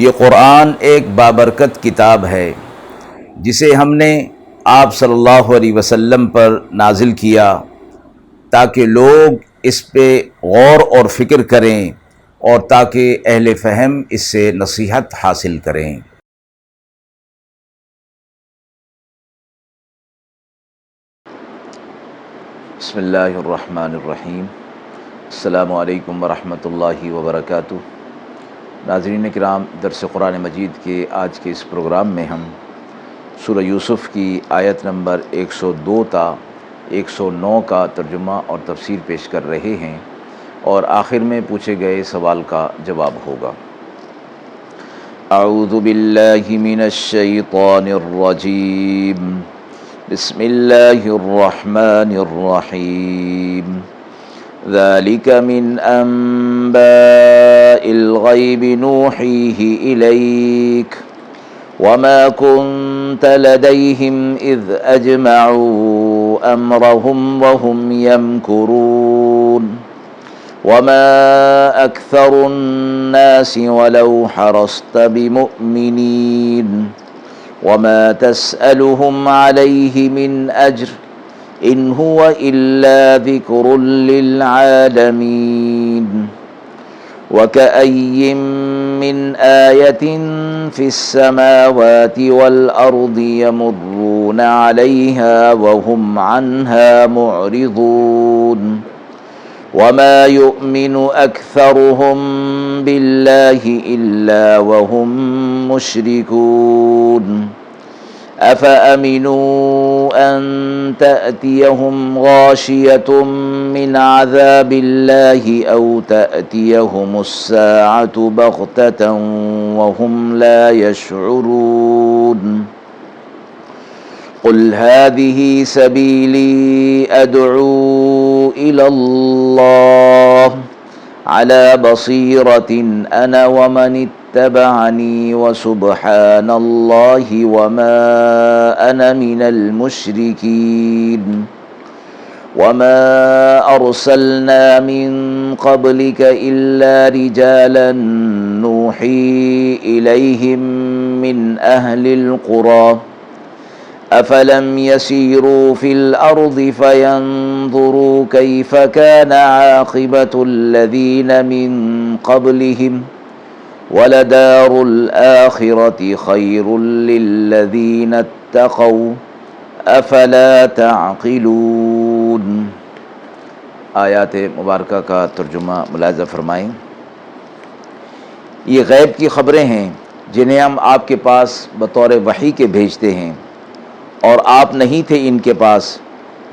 یہ قرآن ایک بابرکت کتاب ہے جسے ہم نے آپ صلی اللہ علیہ وسلم پر نازل کیا تاکہ لوگ اس پہ غور اور فکر کریں اور تاکہ اہل فہم اس سے نصیحت حاصل کریں۔ بسم اللہ الرحمن الرحیم۔ السلام علیکم ورحمۃ اللہ وبرکاتہ۔ ناظرین کرام، درس قرآن مجید کے آج کے اس پروگرام میں ہم سورہ یوسف کی آیت نمبر 102 تا 109 کا ترجمہ اور تفسیر پیش کر رہے ہیں، اور آخر میں پوچھے گئے سوال کا جواب ہوگا۔ اعوذ باللہ من الشیطان الرجیم، بسم اللہ الرحمن الرحیم۔ ذلك من أنباء الغيب نوحيه إليك وما كنت لديهم إذ أجمعوا أمرهم وهم يمكرون وما أكثر الناس ولو حرصت بمؤمنين وما تسألهم عليه من أجر إن هو إلا ذكر للعالمين وكأي من آية في السماوات والأرض يمرون عليها وهم عنها معرضون وما يؤمن أكثرهم بالله إلا وهم مشركون أفأمنوا أن تأتيهم غاشية من عذاب الله أو تأتيهم الساعة بغتة وهم لا يشعرون قل هذه سبيلي أدعو إلى الله على بصيرة أنا ومن اتبعني وسبحان الله وما أنا من المشركين وما أرسلنا من قبلك إلا رجالا نوحي إليهم من أهل القرى أفلم يسيروا في الأرض فينظروا كيف كان عاقبة الذين من قبلهم وَلَدَارُ الْآخِرَةِ خَيْرٌ لِّلَّذِينَ اتَّقَوْا أَفَلَا تَعْقِلُونَ۔ آیات مبارکہ کا ترجمہ ملاحظہ فرمائیں۔ یہ غیب کی خبریں ہیں جنہیں ہم آپ کے پاس بطور وحی کے بھیجتے ہیں، اور آپ نہیں تھے ان کے پاس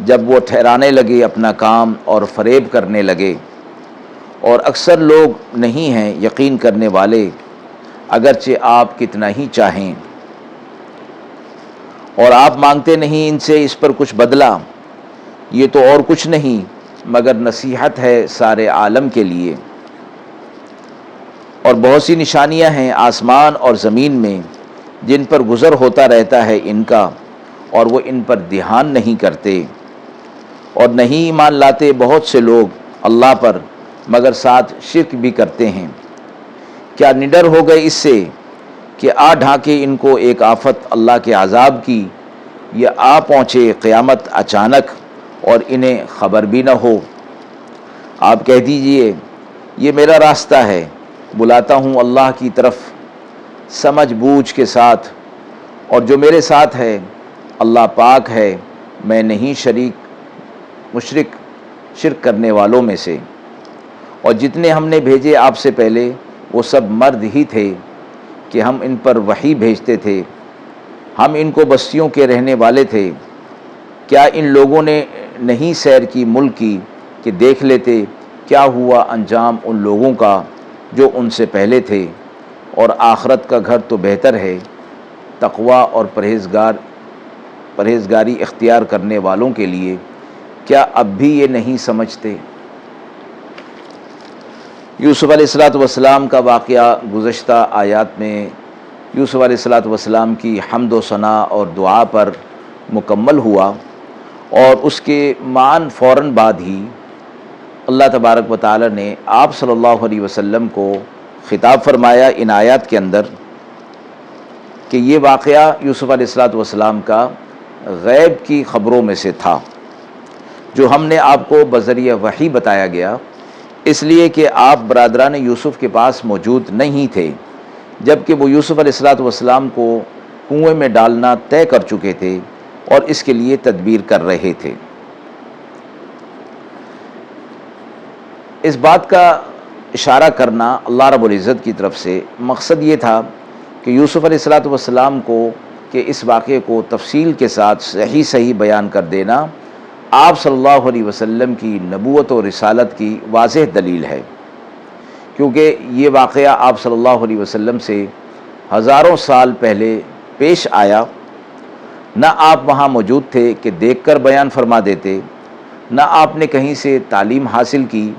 جب وہ ٹھہرانے لگے اپنا کام اور فریب کرنے لگے، اور اکثر لوگ نہیں ہیں یقین کرنے والے اگرچہ آپ کتنا ہی چاہیں، اور آپ مانگتے نہیں ان سے اس پر کچھ بدلہ۔ یہ تو اور کچھ نہیں مگر نصیحت ہے سارے عالم کے لیے، اور بہت سی نشانیاں ہیں آسمان اور زمین میں جن پر گزر ہوتا رہتا ہے ان کا، اور وہ ان پر دھیان نہیں کرتے، اور نہیں ایمان لاتے بہت سے لوگ اللہ پر مگر ساتھ شرک بھی کرتے ہیں۔ کیا نڈر ہو گئے اس سے کہ آ ڈھانکے ان کو ایک آفت اللہ کے عذاب کی، یا آ پہنچے قیامت اچانک اور انہیں خبر بھی نہ ہو۔ آپ کہہ دیجئے یہ میرا راستہ ہے، بلاتا ہوں اللہ کی طرف سمجھ بوجھ کے ساتھ، اور جو میرے ساتھ ہے اللہ پاک ہے، میں نہیں شرک کرنے والوں میں سے۔ اور جتنے ہم نے بھیجے آپ سے پہلے وہ سب مرد ہی تھے کہ ہم ان پر وحی بھیجتے تھے، ہم ان کو بستیوں کے رہنے والے تھے۔ کیا ان لوگوں نے نہیں سیر کی ملک کی کہ دیکھ لیتے کیا ہوا انجام ان لوگوں کا جو ان سے پہلے تھے، اور آخرت کا گھر تو بہتر ہے تقوی اور پرہیزگاری اختیار کرنے والوں کے لیے۔ کیا اب بھی یہ نہیں سمجھتے؟ یوسف علیہ السلام کا واقعہ گزشتہ آیات میں یوسف علیہ السلام کی حمد و ثنا اور دعا پر مکمل ہوا، اور اس کے معاً فوراً بعد ہی اللہ تبارک و تعالی نے آپ صلی اللہ علیہ وسلم کو خطاب فرمایا ان آیات کے اندر کہ یہ واقعہ یوسف علیہ السلام کا غیب کی خبروں میں سے تھا، جو ہم نے آپ کو بذریعہ وحی بتایا گیا، اس لیے کہ آپ برادران یوسف کے پاس موجود نہیں تھے جبکہ وہ یوسف علیہ السلام کو کنویں میں ڈالنا طے کر چکے تھے اور اس کے لیے تدبیر کر رہے تھے۔ اس بات کا اشارہ کرنا اللہ رب العزت کی طرف سے مقصد یہ تھا کہ یوسف علیہ السلام کو کہ اس واقعے کو تفصیل کے ساتھ صحیح بیان کر دینا آپ صلی اللہ علیہ وسلم کی نبوت و رسالت کی واضح دلیل ہے، کیونکہ یہ واقعہ آپ صلی اللہ علیہ وسلم سے ہزاروں سال پہلے پیش آیا۔ نہ آپ وہاں موجود تھے کہ دیکھ کر بیان فرما دیتے، نہ آپ نے کہیں سے تعلیم حاصل کی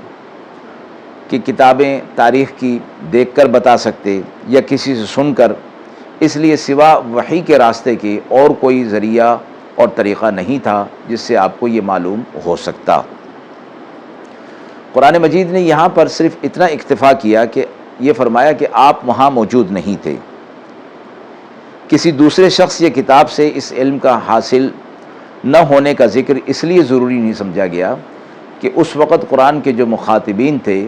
کہ کتابیں تاریخ کی دیکھ کر بتا سکتے یا کسی سے سن کر، اس لیے سوا وحی کے راستے کے اور کوئی ذریعہ اور طریقہ نہیں تھا جس سے آپ کو یہ معلوم ہو سکتا۔ قرآن مجید نے یہاں پر صرف اتنا اکتفا کیا کہ یہ فرمایا کہ آپ وہاں موجود نہیں تھے۔ کسی دوسرے شخص یا کتاب سے اس علم کا حاصل نہ ہونے کا ذکر اس لیے ضروری نہیں سمجھا گیا کہ اس وقت قرآن کے جو مخاطبین تھے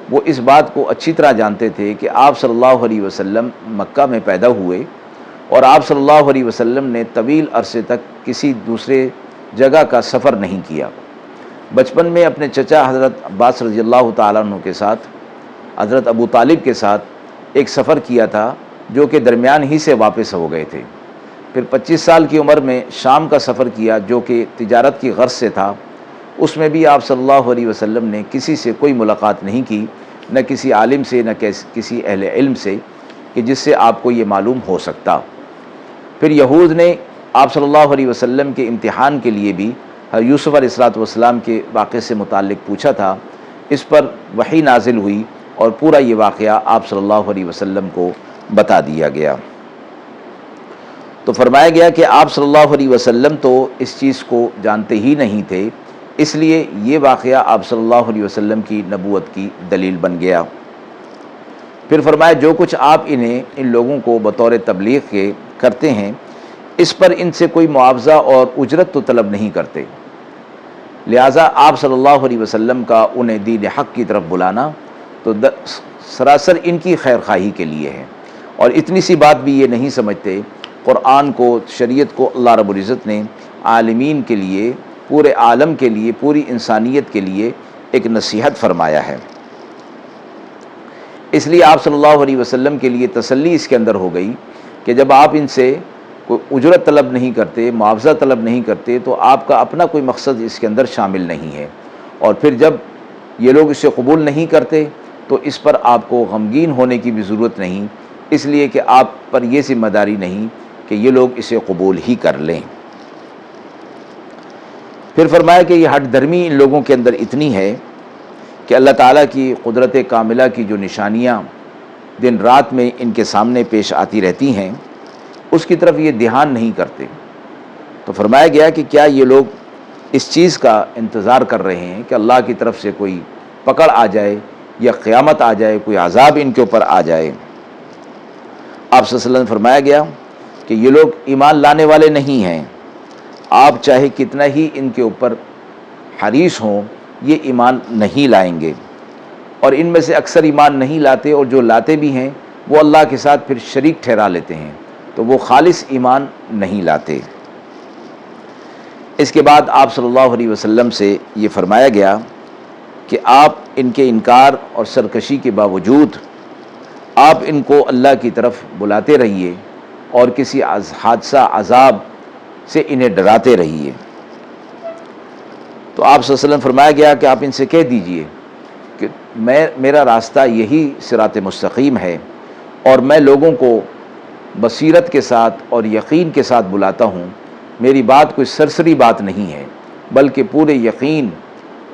وہ اس بات کو اچھی طرح جانتے تھے کہ آپ صلی اللہ علیہ وسلم مکہ میں پیدا ہوئے اور آپ صلی اللہ علیہ وسلم نے طویل عرصے تک کسی دوسرے جگہ کا سفر نہیں کیا۔ بچپن میں اپنے چچا حضرت عباس رضی اللہ تعالیٰ عنہ کے ساتھ حضرت ابو طالب کے ساتھ ایک سفر کیا تھا جو کہ درمیان ہی سے واپس ہو گئے تھے۔ پھر 25 سال کی عمر میں شام کا سفر کیا جو کہ تجارت کی غرض سے تھا۔ اس میں بھی آپ صلی اللہ علیہ وسلم نے کسی سے کوئی ملاقات نہیں کی، نہ کسی عالم سے نہ کسی اہل علم سے کہ جس سے آپ کو یہ معلوم ہو سکتا۔ پھر یہود نے آپ صلی اللہ علیہ وسلم کے امتحان کے لیے بھی یوسف علیہ السلام کے واقعے سے متعلق پوچھا تھا۔ اس پر وحی نازل ہوئی اور پورا یہ واقعہ آپ صلی اللہ علیہ وسلم کو بتا دیا گیا۔ تو فرمایا گیا کہ آپ صلی اللہ علیہ وسلم تو اس چیز کو جانتے ہی نہیں تھے، اس لیے یہ واقعہ آپ صلی اللہ علیہ وسلم کی نبوت کی دلیل بن گیا۔ پھر فرمایا جو کچھ آپ ان لوگوں کو بطور تبلیغ کے کرتے ہیں اس پر ان سے کوئی معاوضہ اور اجرت تو طلب نہیں کرتے، لہٰذا آپ صلی اللہ علیہ وسلم کا انہیں دین حق کی طرف بلانا تو سراسر ان کی خیر خواہی کے لیے ہے، اور اتنی سی بات بھی یہ نہیں سمجھتے۔ قرآن کو، شریعت کو اللہ رب العزت نے عالمین کے لیے، پورے عالم کے لیے، پوری انسانیت کے لیے ایک نصیحت فرمایا ہے۔ اس لیے آپ صلی اللہ علیہ وسلم کے لیے تسلی اس کے اندر ہو گئی کہ جب آپ ان سے کوئی اجرت طلب نہیں کرتے، معاوضہ طلب نہیں کرتے، تو آپ کا اپنا کوئی مقصد اس کے اندر شامل نہیں ہے، اور پھر جب یہ لوگ اسے قبول نہیں کرتے تو اس پر آپ کو غمگین ہونے کی بھی ضرورت نہیں، اس لیے کہ آپ پر یہ ذمہ داری نہیں کہ یہ لوگ اسے قبول ہی کر لیں۔ پھر فرمایا کہ یہ ہٹ دھرمی ان لوگوں کے اندر اتنی ہے کہ اللہ تعالیٰ کی قدرت کاملہ کی جو نشانیاں دن رات میں ان کے سامنے پیش آتی رہتی ہیں اس کی طرف یہ دھیان نہیں کرتے۔ تو فرمایا گیا کہ کیا یہ لوگ اس چیز کا انتظار کر رہے ہیں کہ اللہ کی طرف سے کوئی پکڑ آ جائے یا قیامت آ جائے، کوئی عذاب ان کے اوپر آ جائے؟ آپ صلی اللہ علیہ وسلم فرمایا گیا کہ یہ لوگ ایمان لانے والے نہیں ہیں، آپ چاہے کتنا ہی ان کے اوپر حریص ہوں یہ ایمان نہیں لائیں گے، اور ان میں سے اکثر ایمان نہیں لاتے، اور جو لاتے بھی ہیں وہ اللہ کے ساتھ پھر شریک ٹھہرا لیتے ہیں، تو وہ خالص ایمان نہیں لاتے۔ اس کے بعد آپ صلی اللہ علیہ وسلم سے یہ فرمایا گیا کہ آپ ان کے انکار اور سرکشی کے باوجود آپ ان کو اللہ کی طرف بلاتے رہیے اور کسی حادثہ عذاب سے انہیں ڈراتے رہیے۔ تو آپ صلی اللہ علیہ وسلم فرمایا گیا کہ آپ ان سے کہہ دیجئے کہ میرا راستہ یہی صراط مستقیم ہے، اور میں لوگوں کو بصیرت کے ساتھ اور یقین کے ساتھ بلاتا ہوں۔ میری بات کوئی سرسری بات نہیں ہے، بلکہ پورے یقین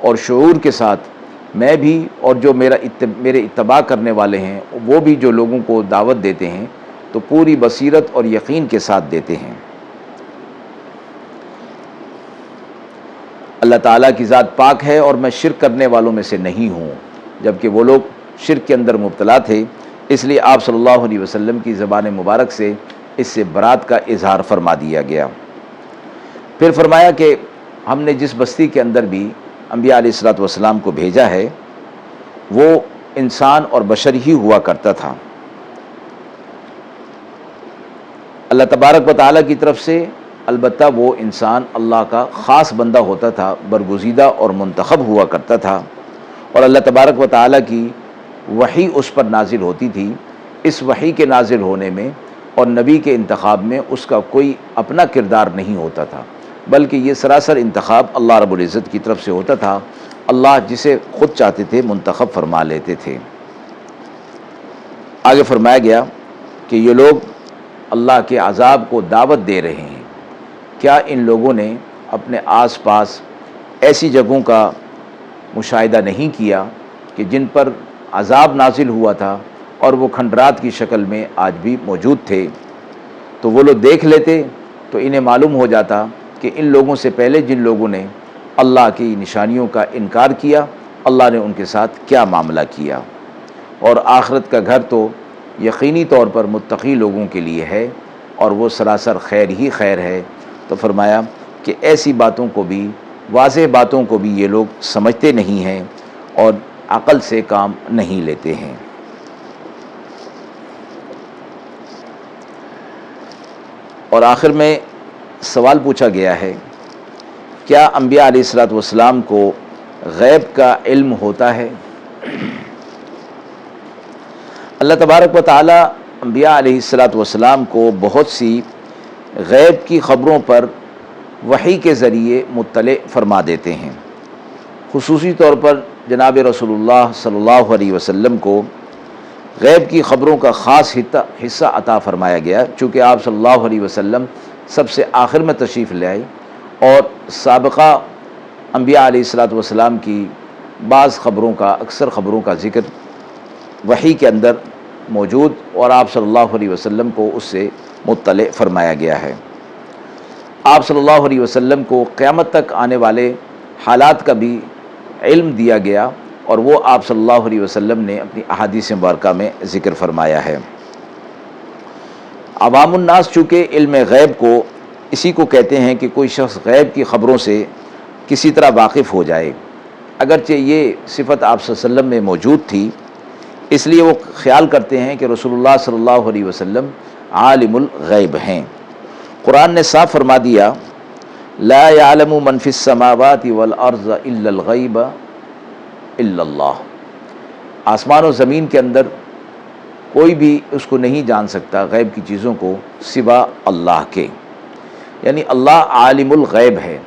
اور شعور کے ساتھ میں بھی اور جو میرے اتباع کرنے والے ہیں وہ بھی جو لوگوں کو دعوت دیتے ہیں تو پوری بصیرت اور یقین کے ساتھ دیتے ہیں۔ اللہ تعالیٰ کی ذات پاک ہے اور میں شرک کرنے والوں میں سے نہیں ہوں، جبکہ وہ لوگ شرک کے اندر مبتلا تھے، اس لیے آپ صلی اللہ علیہ وسلم کی زبان مبارک سے اس سے برات کا اظہار فرما دیا گیا۔ پھر فرمایا کہ ہم نے جس بستی کے اندر بھی انبیاء علیہ الصلوۃ والسلام کو بھیجا ہے وہ انسان اور بشر ہی ہوا کرتا تھا۔ اللہ تبارک و تعالیٰ کی طرف سے البتہ وہ انسان اللہ کا خاص بندہ ہوتا تھا، برگزیدہ اور منتخب ہوا کرتا تھا، اور اللہ تبارک و تعالیٰ کی وحی اس پر نازل ہوتی تھی۔ اس وحی کے نازل ہونے میں اور نبی کے انتخاب میں اس کا کوئی اپنا کردار نہیں ہوتا تھا، بلکہ یہ سراسر انتخاب اللہ رب العزت کی طرف سے ہوتا تھا۔ اللہ جسے خود چاہتے تھے منتخب فرما لیتے تھے۔ آگے فرمایا گیا کہ یہ لوگ اللہ کے عذاب کو دعوت دے رہے ہیں، کیا ان لوگوں نے اپنے آس پاس ایسی جگہوں کا مشاہدہ نہیں کیا کہ جن پر عذاب نازل ہوا تھا اور وہ کھنڈرات کی شکل میں آج بھی موجود تھے؟ تو وہ لوگ دیکھ لیتے تو انہیں معلوم ہو جاتا کہ ان لوگوں سے پہلے جن لوگوں نے اللہ کی نشانیوں کا انکار کیا، اللہ نے ان کے ساتھ کیا معاملہ کیا۔ اور آخرت کا گھر تو یقینی طور پر متقی لوگوں کے لیے ہے، اور وہ سراسر خیر ہی خیر ہے۔ تو فرمایا کہ ایسی باتوں کو بھی، واضح باتوں کو بھی یہ لوگ سمجھتے نہیں ہیں اور عقل سے کام نہیں لیتے ہیں۔ اور آخر میں سوال پوچھا گیا ہے، کیا انبیاء علیہ الصلوۃ والسلام کو غیب کا علم ہوتا ہے؟ اللہ تبارک و تعالیٰ انبیاء علیہ الصلوۃ والسلام کو بہت سی غیب کی خبروں پر وحی کے ذریعے مطلع فرما دیتے ہیں۔ خصوصی طور پر جناب رسول اللہ صلی اللہ علیہ وسلم کو غیب کی خبروں کا خاص حصہ عطا فرمایا گیا، چونکہ آپ صلی اللہ علیہ وسلم سب سے آخر میں تشریف لے آئے، اور سابقہ انبیاء علیہ الصلوۃ والسلام کی بعض خبروں کا، اکثر خبروں کا ذکر وحی کے اندر موجود، اور آپ صلی اللہ علیہ وسلم کو اس سے مطلع فرمایا گیا ہے۔ آپ صلی اللہ علیہ وسلم کو قیامت تک آنے والے حالات کا بھی علم دیا گیا، اور وہ آپ صلی اللہ علیہ وسلم نے اپنی احادیث مبارکہ میں ذکر فرمایا ہے۔ عوام الناس چونکہ علم غیب کو اسی کو کہتے ہیں کہ کوئی شخص غیب کی خبروں سے کسی طرح واقف ہو جائے، اگرچہ یہ صفت آپ صلی اللہ علیہ وسلم میں موجود تھی، اس لیے وہ خیال کرتے ہیں کہ رسول اللہ صلی اللہ علیہ وسلم عالم الغیب ہیں۔ قرآن نے صاف فرما دیا، لا يعلم من فی السماوات والارض الا الغیب الا اللہ۔ آسمان و زمین کے اندر کوئی بھی اس کو نہیں جان سکتا، غیب کی چیزوں کو، سوا اللہ کے، یعنی اللہ عالم الغیب ہے،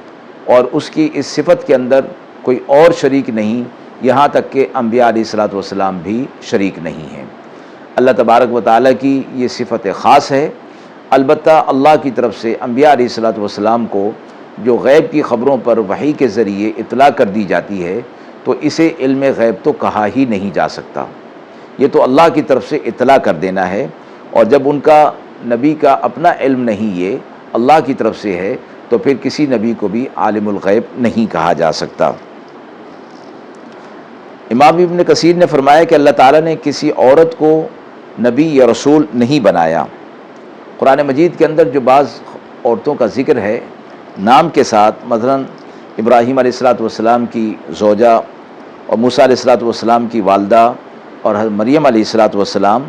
اور اس کی اس صفت کے اندر کوئی اور شریک نہیں، یہاں تک کہ انبیاء علیہ الصلوۃ والسلام بھی شریک نہیں ہیں۔ اللہ تبارک و تعالیٰ کی یہ صفت خاص ہے۔ البتہ اللہ کی طرف سے انبیاء علیہ الصلوۃ والسلام کو جو غیب کی خبروں پر وحی کے ذریعے اطلاع کر دی جاتی ہے، تو اسے علم غیب تو کہا ہی نہیں جا سکتا، یہ تو اللہ کی طرف سے اطلاع کر دینا ہے، اور جب ان کا نبی کا اپنا علم نہیں، یہ اللہ کی طرف سے ہے، تو پھر کسی نبی کو بھی عالم الغیب نہیں کہا جا سکتا۔ امام ابن کثیر نے فرمایا کہ اللہ تعالیٰ نے کسی عورت کو نبی یا رسول نہیں بنایا۔ قرآن مجید کے اندر جو بعض عورتوں کا ذکر ہے نام کے ساتھ، مثلا ابراہیم علیہ الصلوۃ والسلام کی زوجہ، اور موسیٰ علیہ الصلوۃ والسلام کی والدہ، اور حضرت مریم علیہ الصلوۃ والسلام،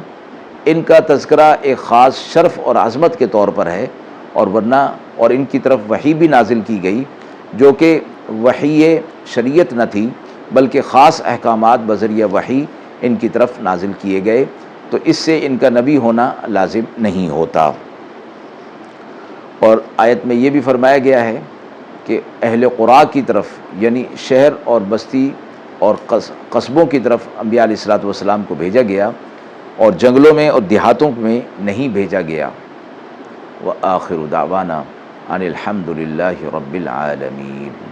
ان کا تذکرہ ایک خاص شرف اور عظمت کے طور پر ہے، اور ورنہ اور ان کی طرف وحی بھی نازل کی گئی، جو کہ وحی شریعت نہ تھی، بلکہ خاص احکامات بذریعہ وحی ان کی طرف نازل کیے گئے، تو اس سے ان کا نبی ہونا لازم نہیں ہوتا۔ اور آیت میں یہ بھی فرمایا گیا ہے کہ اہل قریٰ کی طرف، یعنی شہر اور بستی اور قصبوں کی طرف انبیاء علیہ الصلوۃ والسلام کو بھیجا گیا، اور جنگلوں میں اور دیہاتوں میں نہیں بھیجا گیا۔ وآخر دعوانا ان الحمد للہ رب العالمین۔